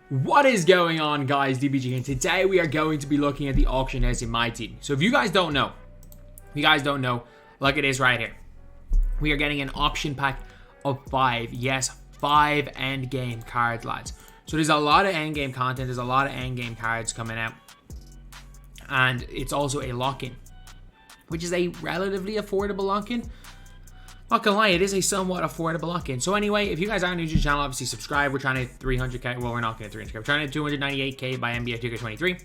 What is going on, guys? DBG, and today we are going to be looking at the auction house in my team. So if you guys don't know, look at this right here. We are getting an option pack of 5, yes, 5 endgame cards, lads. So there's a lot of endgame content, there's a lot of endgame cards coming out. And it's also a lock-in, which is a relatively affordable lock-in. Not gonna lie, it is a somewhat affordable lock-in. So anyway, if you guys are new to the channel, obviously subscribe. We're trying to hit 300k. Well, we're not gonna hit 300k. We're trying to hit 298k by NBA 2K23.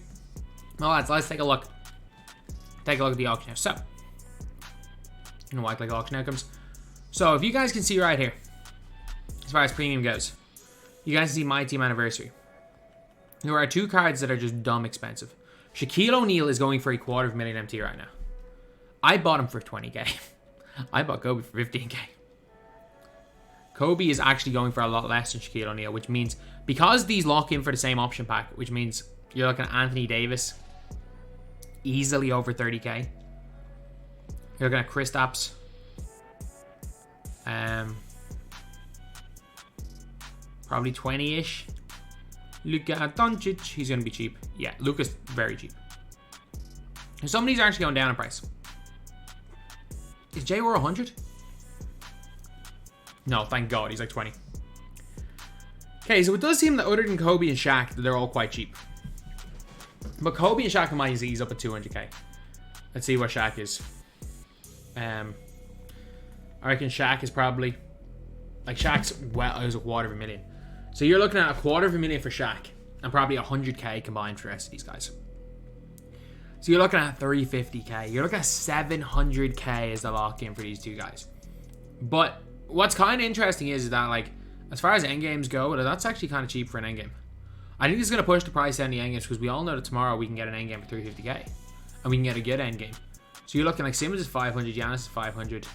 Well, let's take a look. Take a look at the auction house. So, you know why I click auction outcomes. So if you guys can see right here, as far as premium goes, you guys see my team anniversary. There are 2 cards that are just dumb expensive. Shaquille O'Neal is going for a $250,000 MT right now. I bought him for 20k. I bought Kobe for 15k. Kobe is actually going for a lot less than Shaquille O'Neal, which means because these lock in for the same option pack, which means you're looking at Anthony Davis easily over 30k. You're looking at Kristaps, probably 20-ish. Luka Doncic, he's going to be cheap. Yeah, Luka's very cheap. And some of these are actually going down in price. Is J War 100? No, thank God, he's like 20. Okay, so it does seem that other than Kobe and Shaq, that they're all quite cheap. But Kobe and Shaq and mine, he's up at 200k. Let's see what Shaq is. I reckon Shaq is probably, like, Shaq's well, it was $250,000. So you're looking at $250,000 for Shaq and probably 100k combined for the rest of these guys. So you're looking at 350k. You're looking at 700k as the lock-in for these 2 guys. But what's kind of interesting is that, like, as far as endgames go, that's actually kind of cheap for an endgame. I think this is going to push the price down the endgames because we all know that tomorrow we can get an endgame for 350k. And we can get a good endgame. So you're looking like Simmons is 500, Giannis is 500.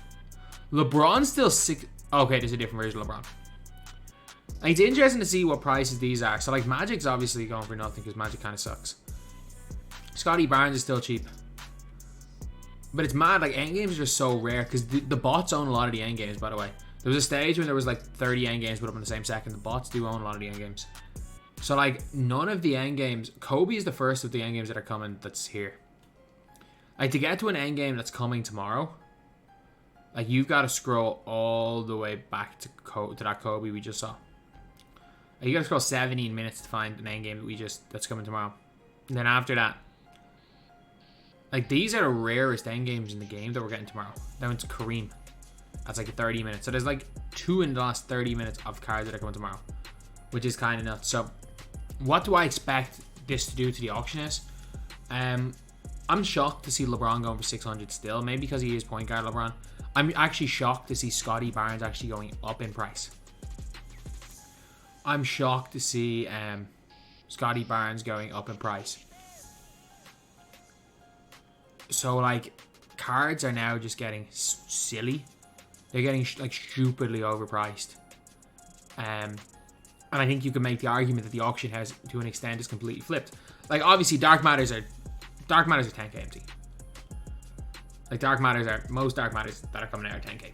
LeBron's still 6... Okay, there's a different version of LeBron. Like, it's interesting to see what prices these are. So, like, Magic's obviously going for nothing because Magic kind of sucks. Scotty Barnes is still cheap. But it's mad, like, endgames are just so rare because the bots own a lot of the endgames, by the way. There was a stage when there was like 30 endgames put up in the same second. The bots do own a lot of the endgames. So, like, none of the endgames... Kobe is the first of the endgames that are coming that's here. Like, to get to an endgame that's coming tomorrow, like, you've got to scroll all the way back to that Kobe we just saw. Like, you got to scroll 17 minutes to find an endgame that's coming tomorrow. And then after that, like, these are the rarest endgames in the game that we're getting tomorrow. That one's Kareem. That's like 30 minutes. So there's like 2 in the last 30 minutes of cards that are coming tomorrow, which is kind of nuts. So what do I expect this to do to the auction house? I'm shocked to see LeBron going for 600 still. Maybe because he is point guard LeBron. I'm actually shocked to see Scotty Barnes actually going up in price. I'm shocked to see Scotty Barnes going up in price. So, like, cards are now just getting silly. They're getting, like, stupidly overpriced. And I think you can make the argument that the auction house, to an extent, is completely flipped. Like, obviously, Dark Matters are 10k MT. Like, most Dark Matters that are coming out are 10k.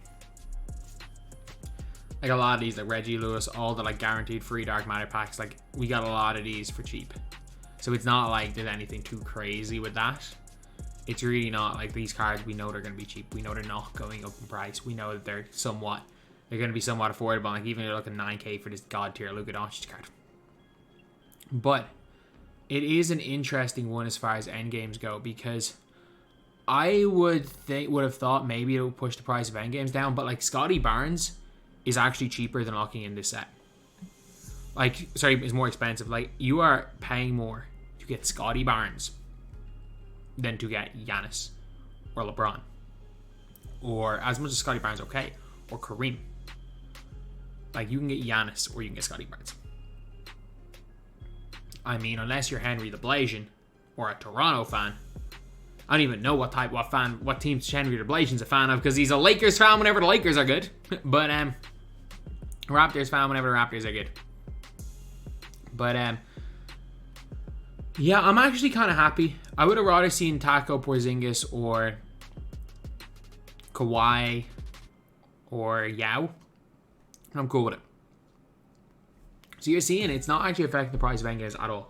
Like, a lot of these, like Reggie Lewis, all the, like, guaranteed free Dark Matter packs, like, we got a lot of these for cheap. So it's not like there's anything too crazy with that. It's really not. Like, these cards, we know they're going to be cheap. We know they're not going up in price. We know that they're going to be somewhat affordable. Like, even if you're looking 9k for this god tier Luka Doncic card. But it is an interesting one as far as endgames go, because I would have thought maybe it would push the price of endgames down, but, like, Scotty Barnes is actually cheaper than locking in this set. Like, sorry, it's more expensive. Like, you are paying more to get Scotty Barnes than to get Giannis or LeBron, or as much as Scotty Barnes, okay, or Kareem. Like, you can get Giannis or you can get Scotty Barnes. I mean, unless you're Henry the Blasian or a Toronto fan. I don't even know what team Henry the Blasian's a fan of, because he's a Lakers fan whenever the Lakers are good. But Raptors fan whenever the Raptors are good. But yeah, I'm actually kind of happy. I would have rather seen Taco Porzingis or Kawhi or Yao. I'm cool with it. So you're seeing it's not actually affecting the price of endgames at all.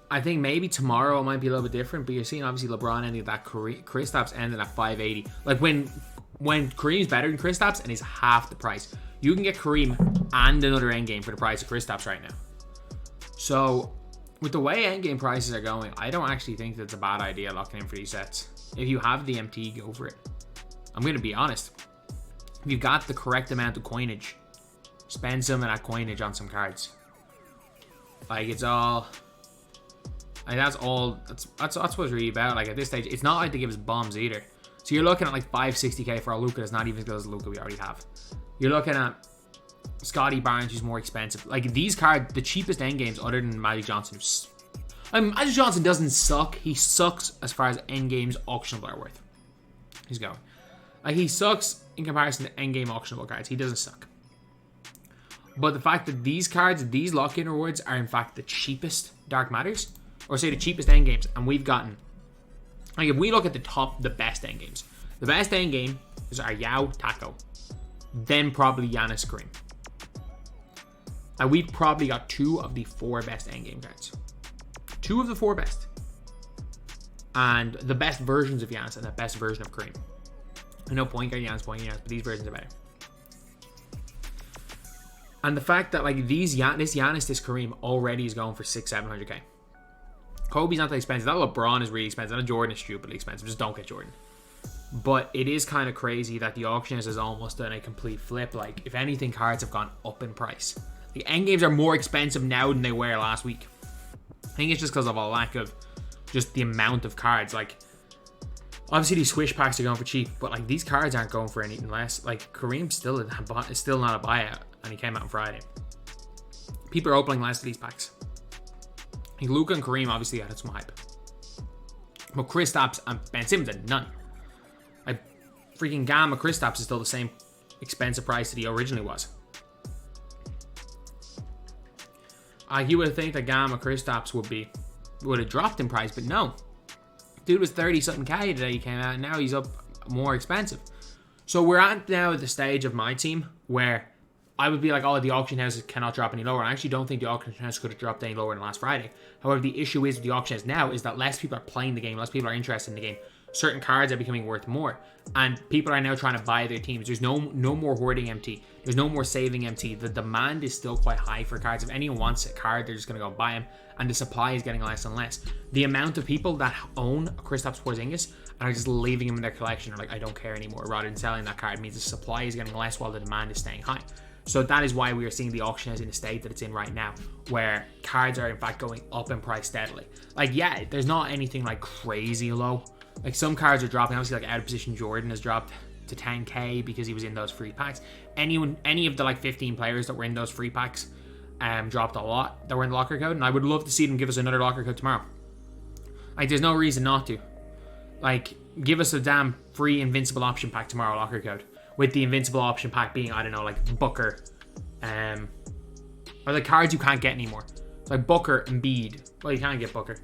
I think maybe tomorrow it might be a little bit different, but you're seeing obviously LeBron ending at that Kristaps ending at 580. Like when Kareem's better than Kristaps and he's half the price, you can get Kareem and another endgame for the price of Kristaps right now. So with the way endgame prices are going, I don't actually think that's a bad idea locking in for these sets. If you have the MT, go for it. I'm going to be honest. If you've got the correct amount of coinage, spend some of that coinage on some cards. Like it's all... Like that's what it's really about. Like at this stage, it's not like they give us bombs either. So you're looking at like 560k for a Luka that's not even as good as the Luka we already have. You're looking at Scotty Barnes, who's more expensive. Like these cards, the cheapest endgames other than Magic Johnson. Magic Johnson doesn't suck. He sucks as far as endgames auctionable are worth. He's going. Like he sucks in comparison to endgame auctionable cards. He doesn't suck. But the fact that these cards, these lock-in rewards, are in fact the cheapest Dark Matters, or say the cheapest endgames, and we've gotten, like if we look at the best endgames, the best endgame is our Yao Taco, then probably Giannis Kareem. And we've probably got 2 of the 4 best endgame cards. 2 of the 4 best. And the best versions of Giannis and the best version of Kareem. I know point guard Giannis, but these versions are better. And the fact that like this Giannis, this Kareem already is going for 600-700k. Kobe's not that expensive. That LeBron is really expensive. That Jordan is stupidly expensive. Just don't get Jordan. But it is kind of crazy that the auctioneers has almost done a complete flip. Like, if anything, cards have gone up in price. The endgames are more expensive now than they were last week. I think it's just because of a lack of just the amount of cards. Like, obviously these swish packs are going for cheap, but like these cards aren't going for anything less. Like Kareem still is still not a buyout, and he came out on Friday. People are opening less of these packs. I think Luka and Kareem obviously added some hype, but Kristaps and Ben Simmons are none. Like freaking Gamma Kristaps is still the same expensive price that he originally was. You would think that Gamma Kristaps would have dropped in price, but no. Dude was 30 something K today he came out, and now he's up more expensive. So we're at now at the stage of my team where I would be like, oh, the auction houses cannot drop any lower. I actually don't think the auction house could have dropped any lower than last Friday. However, the issue is with the auction house now is that less people are playing the game, less people are interested in the game. Certain cards are becoming worth more, and people are now trying to buy their teams. There's no more hoarding MT. There's no more saving MT. The demand is still quite high for cards. If anyone wants a card, they're just going to go buy them, and the supply is getting less and less. The amount of people that own a Kristaps Porzingis and are just leaving him in their collection are like, I don't care anymore, rather than selling that card means the supply is getting less while the demand is staying high. So that is why we are seeing the auction house in the state that it's in right now, where cards are in fact going up in price steadily. Like, yeah, there's not anything like crazy low. Like some cards are dropping. Obviously, like out of position Jordan has dropped to 10k because he was in those free packs. Any of the like 15 players that were in those free packs dropped a lot that were in the locker code, and I would love to see them give us another locker code tomorrow. Like there's no reason not to. Like give us a damn free invincible option pack tomorrow locker code, with the invincible option pack being, I don't know, like Booker, or the cards you can't get anymore. It's like Booker and Embiid. Well, you can't get Booker.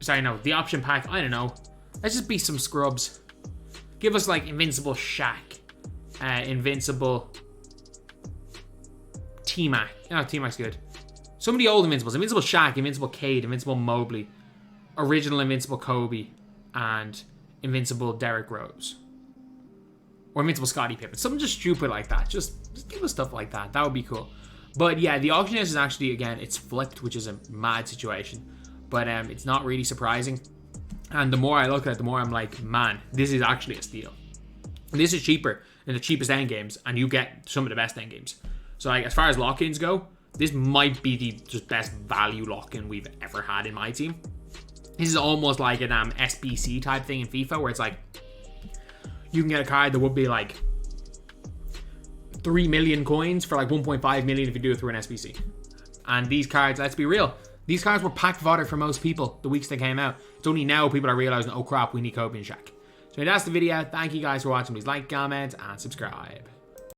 Sorry, no, the option pack, I don't know. Let's just be some scrubs. Give us like invincible Shaq, invincible T-Mac. No, T-Mac's good. Some of the old invincibles. Invincible Shaq, invincible Cade, invincible Mobley, original invincible Kobe, and invincible Derrick Rose. Or invincible Scottie Pippen. Something just stupid like that. Just give us stuff like that. That would be cool. But yeah, the auction house is actually, again, it's flipped, which is a mad situation. But it's not really surprising. And the more I look at it, the more I'm like, man, this is actually a steal. This is cheaper than the cheapest endgames, and you get some of the best endgames. So like, as far as lock-ins go, this might be the just best value lock-in we've ever had in my team. This is almost like an SBC type thing in FIFA, where it's like, you can get a card that would be like 3 million coins for like 1.5 million if you do it through an SBC. And these cards, let's be real, these cards were packed fodder for most people the weeks they came out. It's only now people are realizing, oh crap, we need Kobe and Shaq. So that's the video. Thank you guys for watching. Please like, comment, and subscribe.